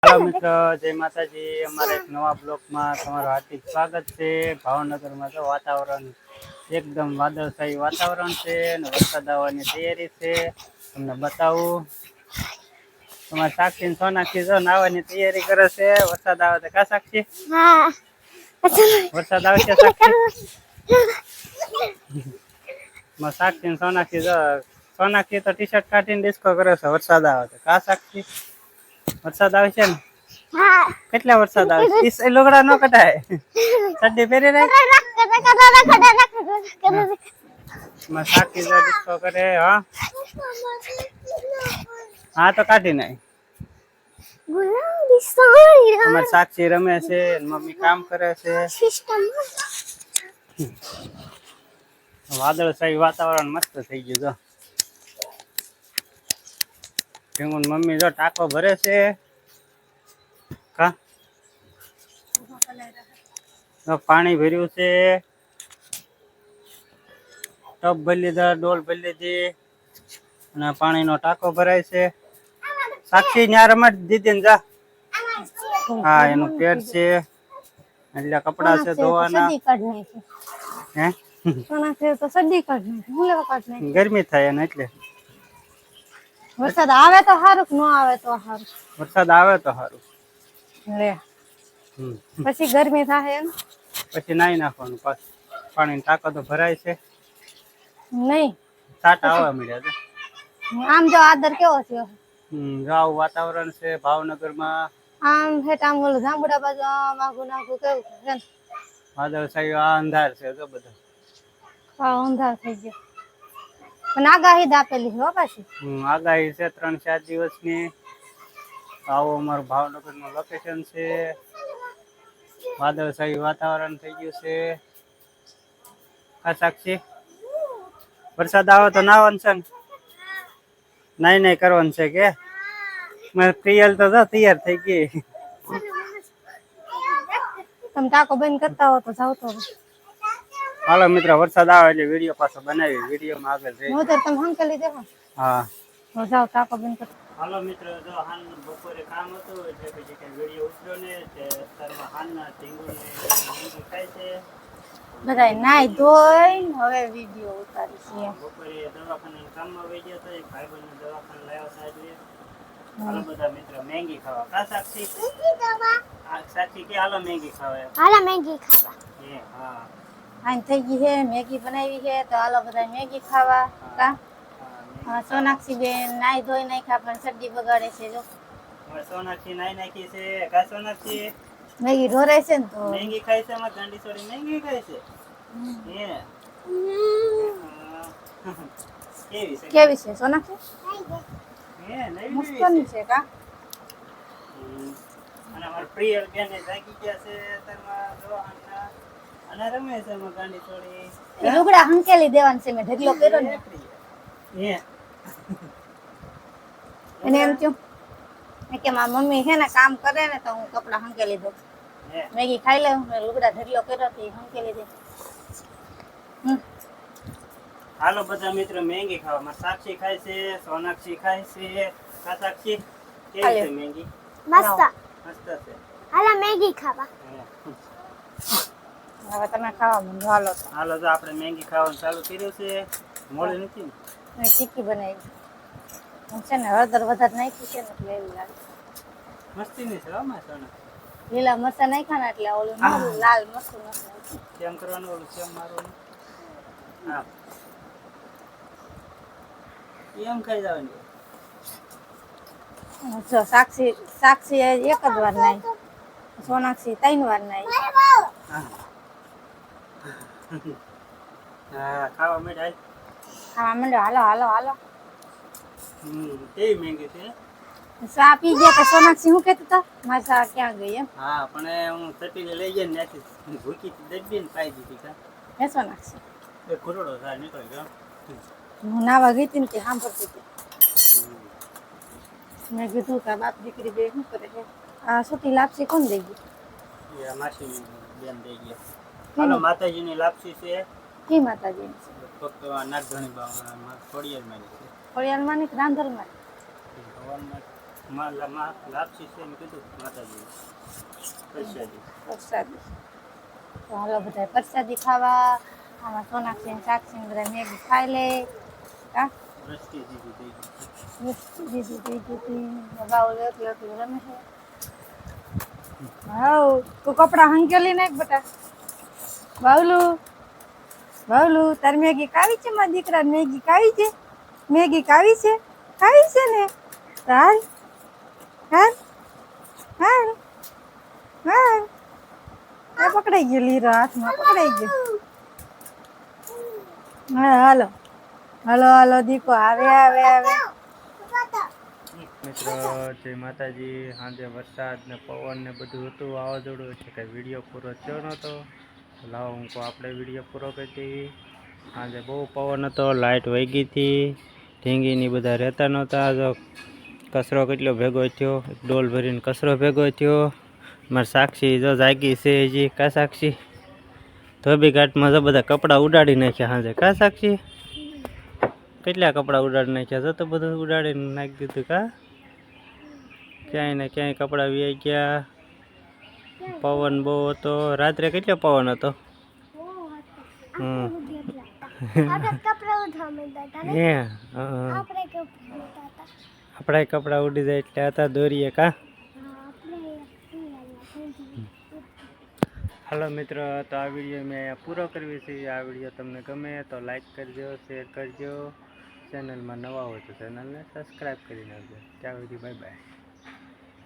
Hello मित्रों, जय माताजी। अमारा एक नवा ब्लॉग में तमाરું हार्दिक स्वागत है। भावनगर में तो वातावरण एकदम वादळशाही वातावरण છે અને વરસાદ આવવાની તૈયારી છે। તમને બતાવું તમારા સાક્ષી ને સોનાક્ષી જો નાવાની તૈયારી કરે છે। વરસાદ આવે તો કા સાક્ષી? હા, વરસાદ આવે છે સાક્ષી? માં સાક્ષી ને સોનાક્ષી જો સોનાક્ષી તો ટી શર્ટ કાઢીને ડિસ્કો કરે છે વરસાદ આવે તો કા સાક્ષી? વરસાદ આવે છે ને? હા, કેટલા વરસાદ આવે છે? ઈ લોગડા નો કઢાય, ચડ્ડી પહેરી રાખ। માં સાક્ષી જો ડિસ્કો કરે। હા હા તો કાઢી નાખ। અમારી સાક્ષી રમે છે, મમ્મી કામ કરે છે। વાદળશાહી વાતાવરણ મસ્ત થઈ ગયું જો। ઢીંગુન મમ્મી જો ટાંકો ભરે છે। કા પાણી ભર્યું છે, ટબ ભરી લીધા, ડોલ ભરી લીધી અને પાણીનો ટાંકો ભરાય છે। સાક્ષી ન્યા રમત દીદી ને જા। હા એનું પેટ છે એટલે કપડા છે ધોવાના। હે તો સદી કાઢ નાખી, ગરમી થાય ને એટલે વરસાદ આવે તો સારું, ન આવે તો સારું। વરસાદ આવે તો સારું લે, પછી ગરમી થાય એમ પછી નાઈ નાખવાનું પાછું। પાણી ટાંકો તો ભરાય છે નહીં, સાટા આવવા મળ્યા છે। આમ જો આદર કેવો થયો। જાવ વાતાવરણ છે ભાવનગરમાં। આમ હેઠ આમ ઓલું જાંબુડા બાજુ આમ આઘું નાઘું કેવું છે વાદળશાહી આ અંધાર છે જો બધો। હા અંધાર થઈ ગયો પણ આગાહી જ આપેલી છે હો પાછી। આગાહી છે 3-4 દિવસની। આવો અમારું ભાવનગર નું લોકેશન છે। વાદળશાહી વાતાવરણ થઈ ગયું છે। આ સાક્ષી વરસાદ આવે તો નાવાનું છે ને? નાઈ નાઈ કરવાનું છે કે? મારે પ્રિયલ તો જો તૈયાર થઈ ગઈ। તમે ટાંકો બંધ કરતા હો તો જાવ તો। હાલો મિત્રો, વરસાદ આવે એટલે વિડીયો પાછો બનાવી, વિડીયોમાં આગળ જઈ। હું તો તમે હંકેલી દેખો। હા તો જાવ ટાંકો બંધ કરો। હાલો મિત્રો, જો હાલ બપોરે કામ હતું એટલે પછી કઈ વિડીયો ઉતર્યો ને તે અત્યારમાં હાલના ઢીંગુને મેગી ખાય છે। બધાય નાઈ ધોઈ હવે વિડીયો ઉતારી છે। બપોરે દવાખાને કામમાં વહી ગયા હતા, એક ભાઈબંધને દવાખાને લાવ્યા હતા એટલે હાલો બધા મિત્રો મેગી ખાવા। કા સાક્ષી? આ સાક્ષી કે હાલો મેગી ખાવા, હાલો મેગી ખાવા। હે હા આઈ થઈ ગઈ છે મેગી બનાવી છે તો હાલો બધા મેગી ખાવા। કા હા સોનાક્ષી બેન નાઈ ધોઈ નાખ્યા પણ ચડ્ડી બગાડે છે જો। સોનાક્ષી નાઈ નાખી છે। કા સોનાક્ષી? મેગી ઢોરે છે ને તો મેગી ખાય છે, અમાર ગાંડી છોડી મેગી ખાય છે। હે કેવી છે સોનાક્ષી? હે નવી મસ્ત છે કા। અને અમાર પ્રિયલ બેન જાગી ગયા છે અત્યારમાં દવાખાના અને રમે છે અમાર ગાંડી છોડી। એ લુગડા હંકેલી દેવાનું છે, મેં ઢગલો કર્યો ને હે એને એમ થયું કે મારી મમ્મી છે ને કામ કરે ને તો હું કપડા હંકેલી દઉં, મેગી ખાઈ લે, લુગડા ઢગલો કર્યો તો હંકેલી દે। હાલો બધા મિત્રો મેગી ખાવા। મારી સાક્ષી ખાય છે, સોનાક્ષી ખાય છે। કા સાક્ષી કેવી છે મેગી? મસ્ત મસ્ત છે। હાલો મેગી ખાવા। હવે તમે ખાવા માંડો હાલો તો। હાલો તો આપણે મેગી ખાવાનું ચાલુ કર્યું છે। મોળી નથી ને ચીક્કી બનાવી છે ને, હળદર વધારે નાખી છે ને એટલે એવું લાગે મસ્તી ની છે હો મારી સોનાક્ષી। લીલા મરચા નાખ્યા ને એટલે ઓલું લાલ મરચું નથી કેમ કરવાનું, ઓલું કેમ મારવાનું હા એમ ખાઈ જવાની। જો સાક્ષી એક જ વાર નાઈ, સોનાક્ષી 3 વાર નાઈ। હા ખાવા માંડ, ખાવા માંડો હાલો હાલો હાલો। કેવી મેગી છે? સા પી ગયા તો સોનાક્ષી શું કહેતા હતા મારી સા ક્યાં ગઈ એમ? હા પણ હું તપીને લઈ ગયા ને ત્યાંથી ભૂકી દબી ને પાઈ દીધી કા હે સોનાક્ષી? એ કરોડો સા નીકળી ગયો। હું નાવા ગઈ હતી ને તે સાંભળતી હતી। મેં કીધું કે બાપ દીકરી બે શું કરે છે? આ સુટી લાપસી કોણ દઈ ગઈ? એ માસી બેન દઈ ગયા। હાલો માતાજીની લાપસી છે। કી માતાજીની છે? ફક્ત નાગધણી બા ખોડિયાર માં છે। ખોડિયાર માં ની રાંધર માં? લાપસી છે એમ કીધું માતાજી પ્રસાદી. પ્રસાદી તો હાલો બધા પ્રસાદી ખાવા. આમાં સોનાક્ષી ને સાક્ષી ને બધા મેગી ખાઈ લે. હા દ્રષ્ટિ દીધી થઈ દીદી બાઉલ એકલું એકલું રમે છે. હાઉ તું કપડા હંકેલી નાખ બેટા. બાવલું તાર મેગી કાવી છે મારા દીકરા મેગી કાવી છે. મેગી કાવી છે ને હાલ હાલ હાલ હાલ આ પકડાઈ ગયો લીરો હાથમાં પકડાઈ ગયો. હા હાલો હાલો હાલો દીકો આવે. મિત્રો જય માતાજી. સાંજે વરસાદ ને પવન ને બધું હતું વાવાઝોડું એટલે કઈ વિડીયો પૂરો થયો નહોતો. લાવો હું આપણે વિડીયો પૂરો કરી દઈએ. સાંજે બહુ પવન હતો, લાઇટ વહી ગઈ હતી, ઢીંગીની બધા રહેતા નહોતા. જો કચરો કેટલો ભેગો થયો, ડોલ ભરીને કચરો ભેગો થયો. મારી સાક્ષી જો જાગી છે હજી. કા સાક્ષી ધોબી ઘાટમાં જો બધા કપડાં ઉડાડી નાખ્યા સાંજે. કા સાક્ષી કેટલા કપડાં ઉડાડી નાખ્યા? જો તો બધું ઉડાડીને નાખી દીધું. કા ક્યાંય ને ક્યાંય કપડાં વ્યાઈ ગયા. પવન બહુ હતો. રાત્રે કેટલો પવન હતો? આપણા કપડાં ઉડી જાય એટલે હતા દોરીએ. કા હાલો મિત્રો, તો આ વિડીયો મેં અહીંયા પૂરો કરવી છે. આ વિડીયો તમને ગમે તો લાઈક કરજો, શેર કરજો. ચેનલમાં નવા હોય તો ચેનલને સબસ્ક્રાઈબ કરી નાખજો. ત્યાં સુધી બાય બાય.